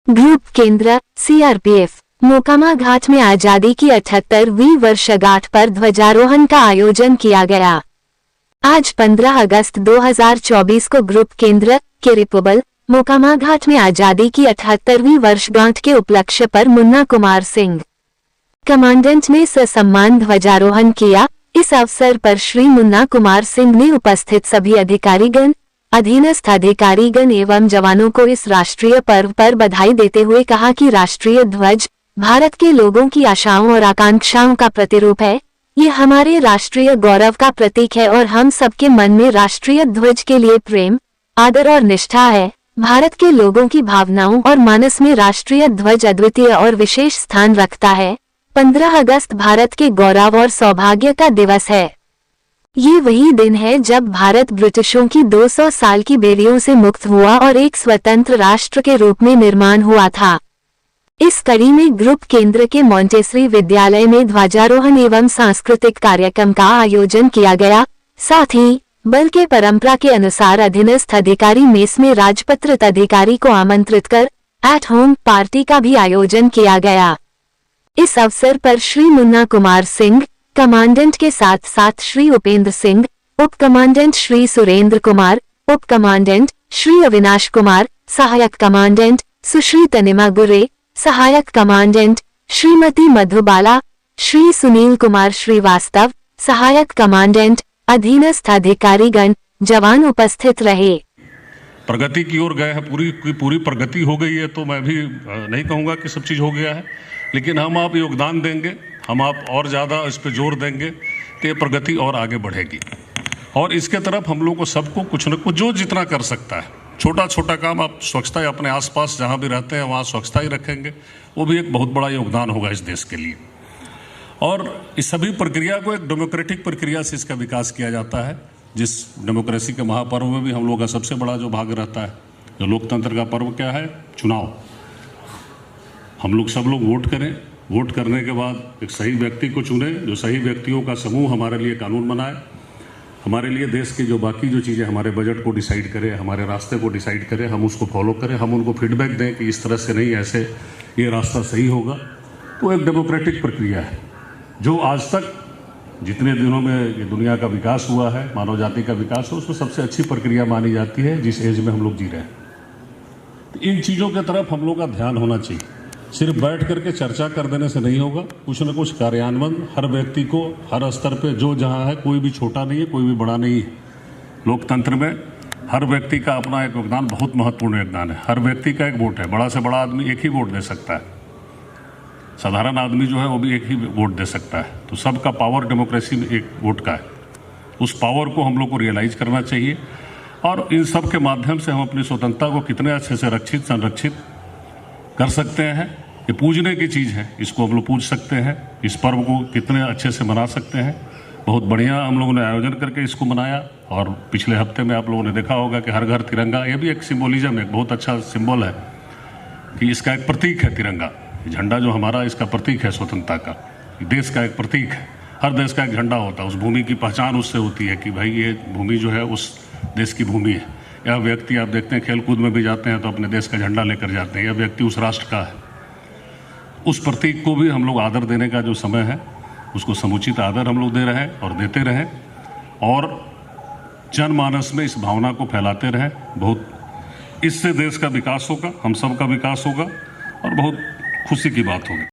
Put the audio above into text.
Group केंद्र CRPF Mokama घाट में आजादी की 78वीं वर्षगांठ पर ध्वजारोहण का आयोजन किया गया। आज 15 अगस्त 2024 को ग्रुप केंद्र के रिपुबल मोकामा घाट में आजादी की 78वीं वर्षगांठ के उपलक्ष्य पर मुन्ना कुमार सिंह कमांडेंट ने ससम्मान ध्वजारोहण किया। इस अवसर पर श्री मुन्ना कुमार सिंह ने उपस्थित सभी अधिकारीगण, अधीनस्थ अधिकारीगण एवं जवानों को इस राष्ट्रीय पर्व पर बधाई देते हुए कहा कि राष्ट्रीय ध्वज भारत के लोगों की आशाओं और आकांक्षाओं का प्रतिरूप है। ये हमारे राष्ट्रीय गौरव का प्रतीक है और हम सबके मन में राष्ट्रीय ध्वज के लिए प्रेम, आदर और निष्ठा है। भारत के लोगों की भावनाओं और मानस में राष्ट्रीय ध्वज अद्वितीय और विशेष स्थान रखता है। 15 अगस्त भारत के गौरव और सौभाग्य का दिवस है। ये वही दिन है जब भारत ब्रिटिशों की 200 साल की बेड़ियों से मुक्त हुआ और एक स्वतंत्र राष्ट्र के रूप में निर्माण हुआ था। इस कड़ी में ग्रुप केंद्र के मोंटेसरी विद्यालय में ध्वजारोहण एवं सांस्कृतिक कार्यक्रम का आयोजन किया गया। साथ ही बल के परंपरा के अनुसार अधीनस्थ अधिकारी मेस में राजपत्रित अधिकारी को आमंत्रित कर एट होम पार्टी का भी आयोजन किया गया। इस अवसर पर श्री मुन्ना कुमार सिंह कमांडेंट के साथ साथ श्री उपेंद्र सिंह, उप कमांडेंट श्री सुरेंद्र कुमार, उप कमांडेंट श्री अविनाश कुमार, सहायक कमांडेंट सुश्री तनिमा गुरे, सहायक कमांडेंट श्रीमती मधुबाला, श्री सुनील कुमार श्रीवास्तव, सहायक कमांडेंट, अधीनस्थ अधिकारीगण, जवान उपस्थित रहे। प्रगति की ओर गए हैं, पूरी प्रगति हो गई है, तो मैं भी नहीं कहूँगा कि सब चीज़ हो गया है, लेकिन हम आप योगदान देंगे, हम आप और ज़्यादा इस पर जोर देंगे कि ये प्रगति और आगे बढ़ेगी। और इसके तरफ हम लोग को सबको कुछ न कुछ जो जितना कर सकता है, छोटा छोटा काम, आप स्वच्छता अपने आसपास जहाँ भी रहते हैं वहाँ स्वच्छता ही रखेंगे, वो भी एक बहुत बड़ा योगदान होगा इस देश के लिए। और इस सभी प्रक्रिया को एक डेमोक्रेटिक प्रक्रिया से इसका विकास किया जाता है, जिस डेमोक्रेसी के महापर्व में भी हम लोग का सबसे बड़ा जो भाग रहता है, जो लोकतंत्र का पर्व क्या है, चुनाव। हम लोग सब लोग वोट करें, वोट करने के बाद एक सही व्यक्ति को चुने, जो सही व्यक्तियों का समूह हमारे लिए कानून बनाए, हमारे लिए देश की जो बाकी जो चीज़ें, हमारे बजट को डिसाइड करे, हमारे रास्ते को डिसाइड करे, हम उसको फॉलो करें, हम उनको फीडबैक दें कि इस तरह से नहीं, ऐसे ये रास्ता सही होगा। तो एक डेमोक्रेटिक प्रक्रिया है जो आज तक जितने दिनों में ये दुनिया का विकास हुआ है, मानव जाति का विकास है, उसमें सबसे अच्छी प्रक्रिया मानी जाती है जिस एज में हम लोग जी रहे हैं। तो इन चीज़ों की तरफ हम लोग का ध्यान होना चाहिए। सिर्फ बैठ करके चर्चा कर देने से नहीं होगा, कुछ न कुछ कार्यान्वयन हर व्यक्ति को हर स्तर पे जो जहाँ है, कोई भी छोटा नहीं है, कोई भी बड़ा नहीं है। लोकतंत्र में हर व्यक्ति का अपना एक योगदान, बहुत महत्वपूर्ण योगदान है। हर व्यक्ति का एक वोट है, बड़ा से बड़ा आदमी एक ही वोट दे सकता है, साधारण आदमी जो है वो भी एक ही वोट दे सकता है। तो सबका पावर डेमोक्रेसी में एक वोट का है। उस पावर को हम लोग को रियलाइज करना चाहिए और इन सब के माध्यम से हम अपनी स्वतंत्रता को कितने अच्छे से रक्षित संरक्षित कर सकते हैं। ये पूजने की चीज़ है, इसको हम लोग पूज सकते हैं। इस पर्व को कितने अच्छे से मना सकते हैं। बहुत बढ़िया हम लोगों ने आयोजन करके इसको मनाया। और पिछले हफ्ते में आप लोगों ने देखा होगा कि हर घर तिरंगा, ये भी एक सिम्बोलिज्म है, एक बहुत अच्छा सिंबल है कि इसका एक प्रतीक है तिरंगा। झंडा जो हमारा, इसका प्रतीक है स्वतंत्रता का, देश का एक प्रतीक है। हर देश का एक झंडा होता है, उस भूमि की पहचान उससे होती है कि भाई ये भूमि जो है उस देश की भूमि है। यह व्यक्ति, आप देखते हैं खेल कूद में भी जाते हैं तो अपने देश का झंडा लेकर जाते हैं, यह व्यक्ति उस राष्ट्र का है। उस प्रतीक को भी हम लोग आदर देने का जो समय है, उसको समुचित आदर हम लोग दे रहे हैं और देते रहें और जनमानस में इस भावना को फैलाते रहें। बहुत इससे देश का विकास होगा, हम सब का विकास होगा और बहुत खुशी की बात होगी।